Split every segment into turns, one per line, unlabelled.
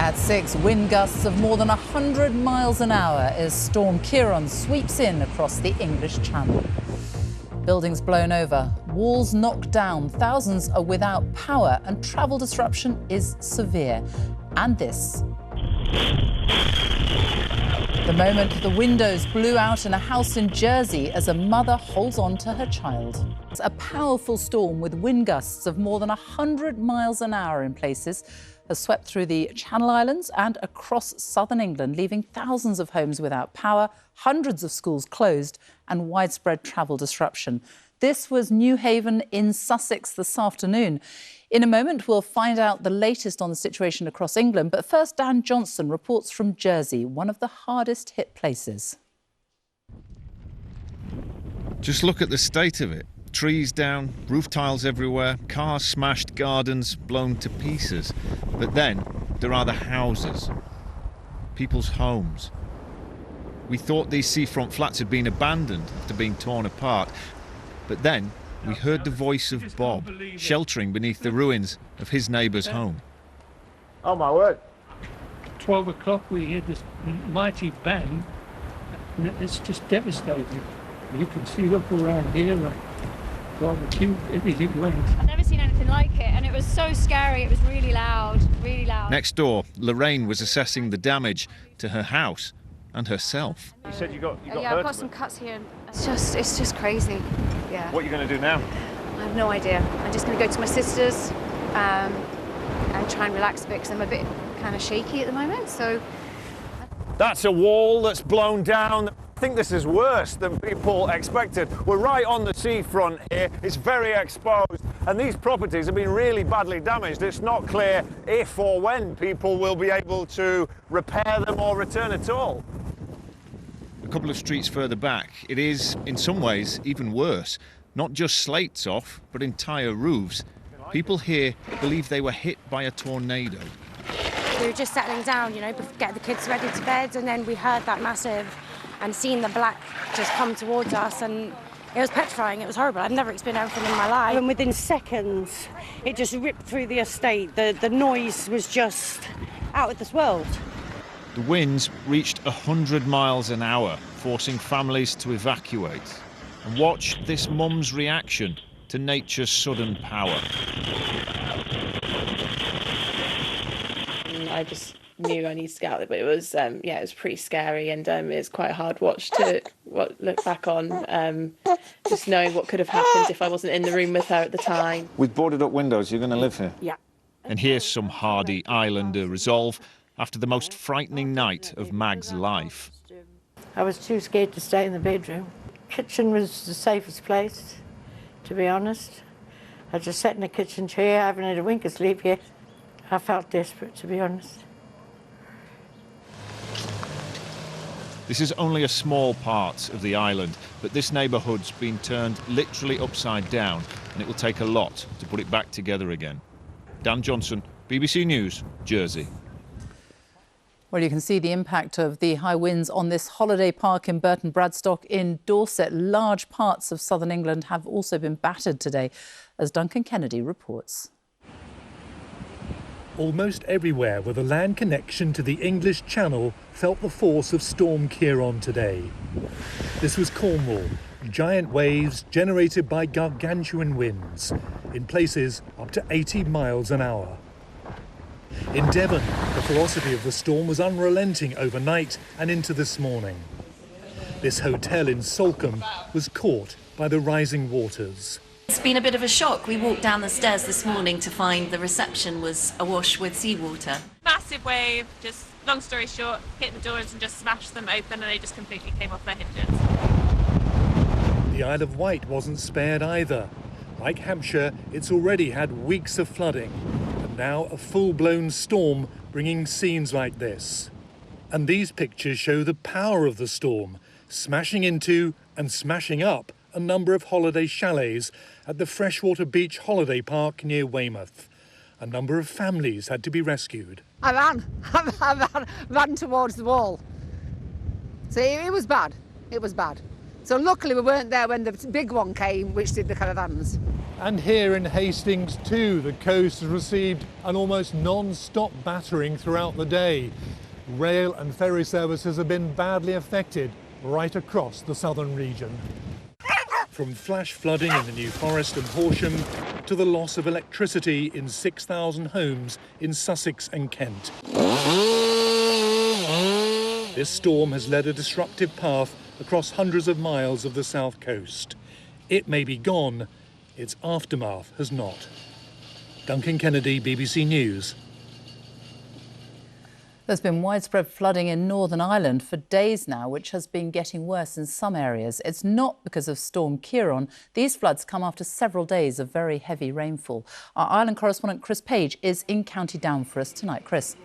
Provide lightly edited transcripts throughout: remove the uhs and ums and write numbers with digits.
At 6, wind gusts of more than 100 miles an hour as Storm Ciarán sweeps in across the English Channel. Buildings blown over, walls knocked down, thousands are without power and travel disruption is severe. And this. The moment the windows blew out in a house in Jersey as a mother holds on to her child. A powerful storm with wind gusts of more than 100 miles an hour in places has swept through the Channel Islands and across southern England, leaving thousands of homes without power, hundreds of schools closed and widespread travel disruption. This was Newhaven in Sussex this afternoon. In a moment, we'll find out the latest on the situation across England. But first, Dan Johnson reports from Jersey, one of the hardest hit places.
Just look at the state of it. Trees down, roof tiles everywhere, cars smashed, gardens blown to pieces. But then there are the houses, people's homes. We thought these seafront flats had been abandoned after being torn apart. But then we heard the voice of Bob, sheltering beneath the ruins of his neighbour's home.
Oh my word.
12 o'clock we hear this mighty bang, and it's just devastating. You can see, look around here, barbecue, everything went.
I've never seen anything like it, and it was so scary. It was really loud, really loud.
Next door, Lorraine was assessing the damage to her house and herself.
You said you got
yeah, I've got some cuts here. It's just crazy. Yeah.
What are you going to do now?
I have no idea. I'm just going to go to my sister's and try and relax a bit because I'm a bit kind of shaky at the moment. So
That's a wall that's blown down. I think this is worse than people expected. We're right on the seafront here. It's very exposed, and these properties have been really badly damaged. It's not clear if or when people will be able to repair them or return at all.
A couple of streets further back, it is, in some ways, even worse. Not just slates off, but entire roofs. People here believe they were hit by a tornado.
We were just settling down, you know, get the kids ready to bed, and then we heard that massive, and seeing the black just come towards us, and it was petrifying. It was horrible. I've never experienced anything in my life.
And within seconds, it just ripped through the estate. The noise was just out of this world.
The winds reached 100 miles an hour, forcing families to evacuate. And watch this mum's reaction to nature's sudden power.
I just knew I needed to get out of it, but it was, it was pretty scary, and it's quite a hard watch to look back on, just knowing what could have happened if I wasn't in the room with her at the time.
With boarded up windows, you're going to live here?
Yeah.
And here's some hardy islander resolve after the most frightening night of Mag's life.
I was too scared to stay in the bedroom. Kitchen was the safest place, to be honest. I just sat in the kitchen chair, I haven't had a wink of sleep yet. I felt desperate, to be honest.
This is only a small part of the island, but this neighbourhood's been turned literally upside down, and it will take a lot to put it back together again. Dan Johnson, BBC News, Jersey.
Well, you can see the impact of the high winds on this holiday park in Burton Bradstock in Dorset. Large parts of southern England have also been battered today, as Duncan Kennedy reports.
Almost everywhere with a land connection to the English Channel felt the force of Storm Ciarán today. This was Cornwall, giant waves generated by gargantuan winds, in places up to 80 miles an hour. In Devon, the ferocity of the storm was unrelenting overnight and into this morning. This hotel in Salcombe was caught by the rising waters.
It's been a bit of a shock. We walked down the stairs this morning to find the reception was awash with seawater.
Massive wave, just long story short, hit the doors and just smashed them open, and they just completely came off their hinges.
The Isle of Wight wasn't spared either. Like Hampshire, it's already had weeks of flooding, and now a full-blown storm bringing scenes like this. And these pictures show the power of the storm, smashing into and smashing up a number of holiday chalets at the Freshwater Beach Holiday Park near Weymouth. A number of families had to be rescued.
I ran towards the wall. So it was bad. It was bad. So luckily we weren't there when the big one came, which did the caravans.
And here in Hastings too, the coast has received an almost non-stop battering throughout the day. Rail and ferry services have been badly affected right across the southern region. From flash flooding in the New Forest and Horsham to the loss of electricity in 6,000 homes in Sussex and Kent. This storm has led a disruptive path across hundreds of miles of the south coast. It may be gone, its aftermath has not. Duncan Kennedy, BBC News.
There's been widespread flooding in Northern Ireland for days now, which has been getting worse in some areas. It's not because of Storm Ciarán. These floods come after several days of very heavy rainfall. Our Ireland correspondent Chris Page is in County Down for us tonight. Chris.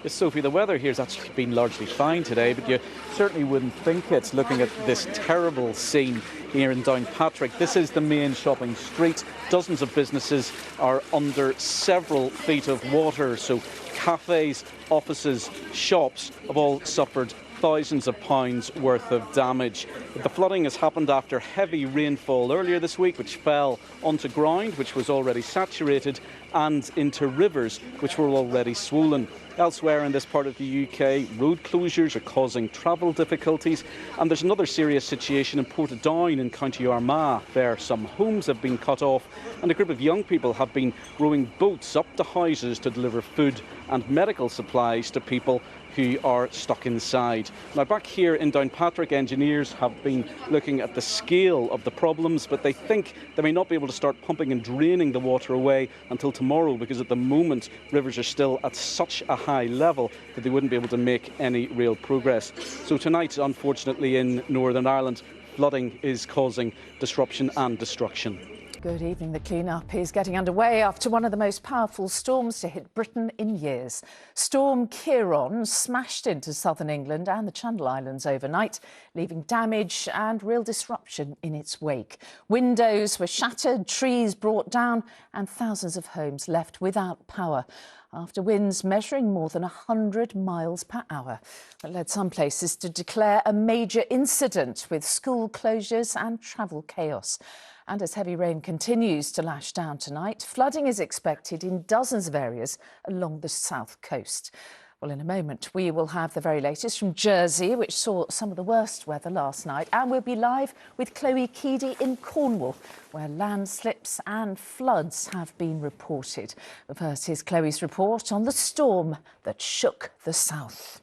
Yes, Sophie, the weather here has actually been largely fine today, but you certainly wouldn't think it looking at this terrible scene here in Downpatrick. This is the main shopping street. Dozens of businesses are under several feet of water, so cafes, offices, shops have all suffered thousands of pounds worth of damage. The flooding has happened after heavy rainfall earlier this week, which fell onto ground which was already saturated and into rivers which were already swollen. Elsewhere in this part of the UK, road closures are causing travel difficulties, and there's another serious situation in Portadown in County Armagh. There, some homes have been cut off, and a group of young people have been rowing boats up to houses to deliver food and medical supplies to people who are stuck inside. Now, back here in Downpatrick, engineers have been looking at the scale of the problems, but they think they may not be able to start pumping and draining the water away until tomorrow, because at the moment rivers are still at such a high level that they wouldn't be able to make any real progress. So tonight, unfortunately, in Northern Ireland, flooding is causing disruption and destruction.
Good evening. The clean-up is getting underway after one of the most powerful storms to hit Britain in years. Storm Ciarán smashed into southern England and the Channel Islands overnight, leaving damage and real disruption in its wake. Windows were shattered, trees brought down, and thousands of homes left without power after winds measuring more than 100 miles per hour. It led some places to declare a major incident with school closures and travel chaos. And as heavy rain continues to lash down tonight, flooding is expected in dozens of areas along the south coast. Well, in a moment, we will have the very latest from Jersey, which saw some of the worst weather last night. And we'll be live with Chloe Keedy in Cornwall, where landslips and floods have been reported. But first, here's Chloe's report on the storm that shook the south.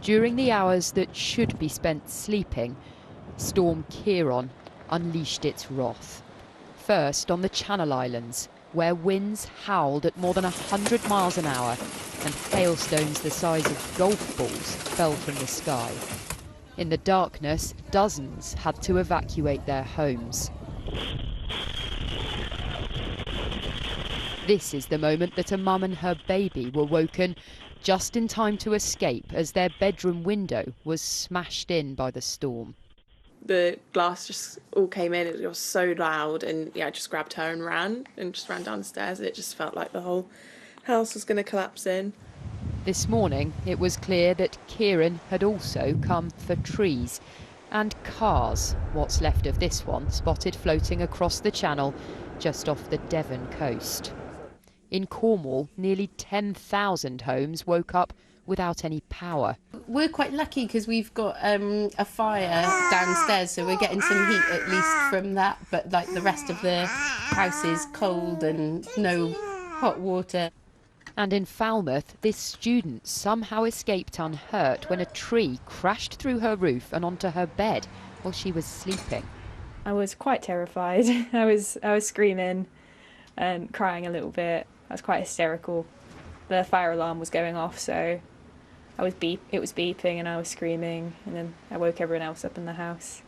During the hours that should be spent sleeping, Storm Ciarán unleashed its wrath. First on the Channel Islands, where winds howled at more than 100 miles an hour and hailstones the size of golf balls fell from the sky. In the darkness, dozens had to evacuate their homes. This is the moment that a mum and her baby were woken just in time to escape as their bedroom window was smashed in by the storm.
The glass just all came in, it was so loud, and yeah, I just grabbed her and ran downstairs. It just felt like the whole house was going to collapse in.
This morning it was clear that Ciarán had also come for trees and cars, what's left of this one, spotted floating across the channel just off the Devon coast. In Cornwall, nearly 10,000 homes woke up without any power.
We're quite lucky because we've got a fire downstairs, so we're getting some heat at least from that, but like the rest of the house is cold and no hot water.
And in Falmouth, this student somehow escaped unhurt when a tree crashed through her roof and onto her bed while she was sleeping.
I was quite terrified. I was screaming and crying a little bit. I was quite hysterical. The fire alarm was going off, so it was beeping and I was screaming, and then I woke everyone else up in the house.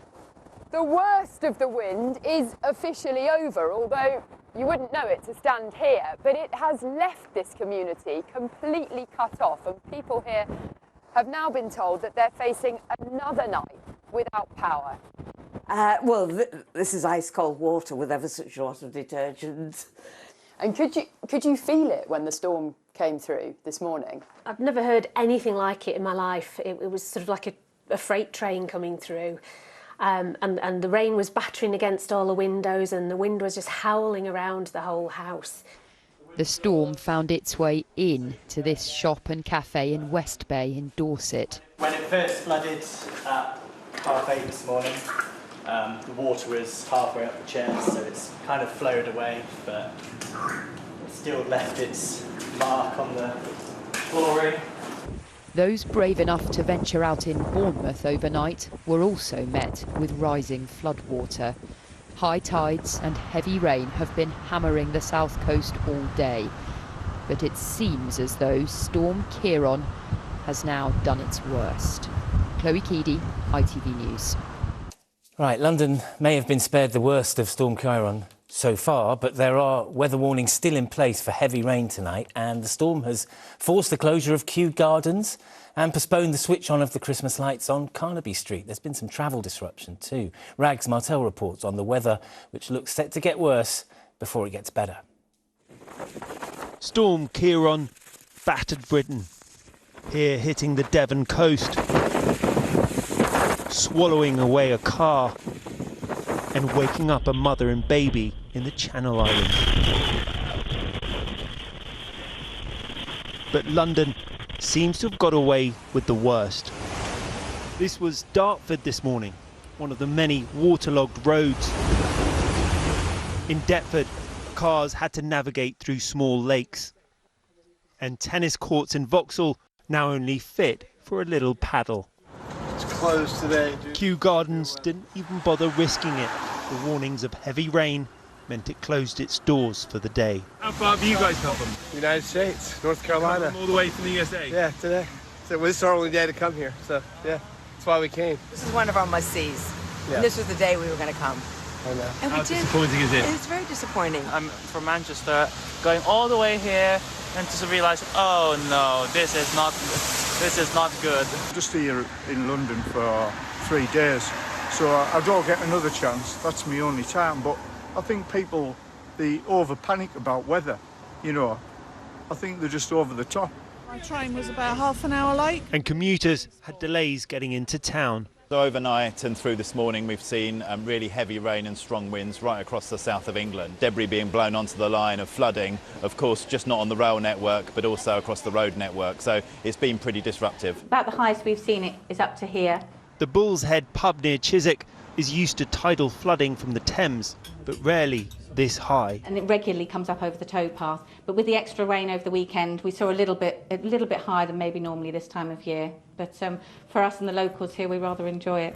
The worst of the wind is officially over, although you wouldn't know it to stand here, but it has left this community completely cut off, and people here have now been told that they're facing another night without power.
This is ice cold water with ever such a lot of detergent.
And could you feel it when the storm came through this morning?
I've never heard anything like it in my life. It was sort of like a freight train coming through. And the rain was battering against all the windows and the wind was just howling around the whole house.
The storm found its way in to this shop and cafe in West Bay in Dorset.
When it first flooded at 8:30 this morning, the water was halfway up the chairs, so it's kind of flowed away, but it still left its mark on the flooring.
Those brave enough to venture out in Bournemouth overnight were also met with rising floodwater. High tides and heavy rain have been hammering the south coast all day, but it seems as though Storm Ciarán has now done its worst. Chloe Keedy, ITV News.
Right, London may have been spared the worst of Storm Ciarán so far, but there are weather warnings still in place for heavy rain tonight, and the storm has forced the closure of Kew Gardens and postponed the switch on of the Christmas lights on Carnaby Street. There's been some travel disruption too. Rags Martel reports on the weather, which looks set to get worse before it gets better.
Storm Ciarán battered Britain, here hitting the Devon coast, swallowing away a car and waking up a mother and baby in the Channel Islands. But London seems to have got away with the worst. This was Dartford this morning, one of the many waterlogged roads. In Deptford, cars had to navigate through small lakes. And tennis courts in Vauxhall now only fit for a little paddle.
It's closed today.
Kew Gardens didn't even bother risking it. The warnings of heavy rain meant it closed its doors for the day.
How far have you guys come from? United States, North Carolina.
All the way from the USA?
Yeah, today. So this is our only day to come here, so yeah, that's why we came.
This is one of our must-sees.
Yeah.
And this was the day we were going to come.
I know.
And
How disappointing is it?
It's very disappointing.
I'm from Manchester, going all the way here and just realised, oh no, this is not good.
Just here in London for 3 days, so I don't get another chance. That's my only time. But I think people, they over panic about weather. You know, I think they're just over the top.
My train was about half an hour late.
And commuters had delays getting into town.
So overnight and through this morning we've seen really heavy rain and strong winds right across the south of England. Debris being blown onto the line of flooding, of course just not on the rail network but also across the road network, so it's been pretty disruptive.
About the highest we've seen it is up to here.
The Bull's Head pub near Chiswick is used to tidal flooding from the Thames, but rarely this high.
And it regularly comes up over the towpath, but with the extra rain over the weekend we saw a little bit higher than maybe normally this time of year, but for us and the locals here we rather enjoy it.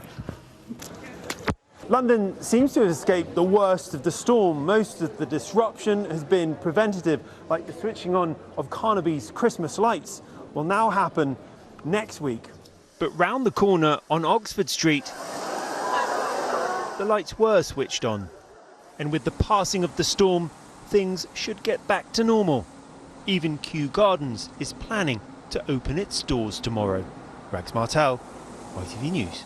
London seems to have escaped the worst of the storm. Most of the disruption has been preventative, like the switching on of Carnaby's Christmas lights will now happen next week. But round the corner on Oxford Street, the lights were switched on. And with the passing of the storm, things should get back to normal. Even Kew Gardens is planning to open its doors tomorrow. Rags Martel, ITV News.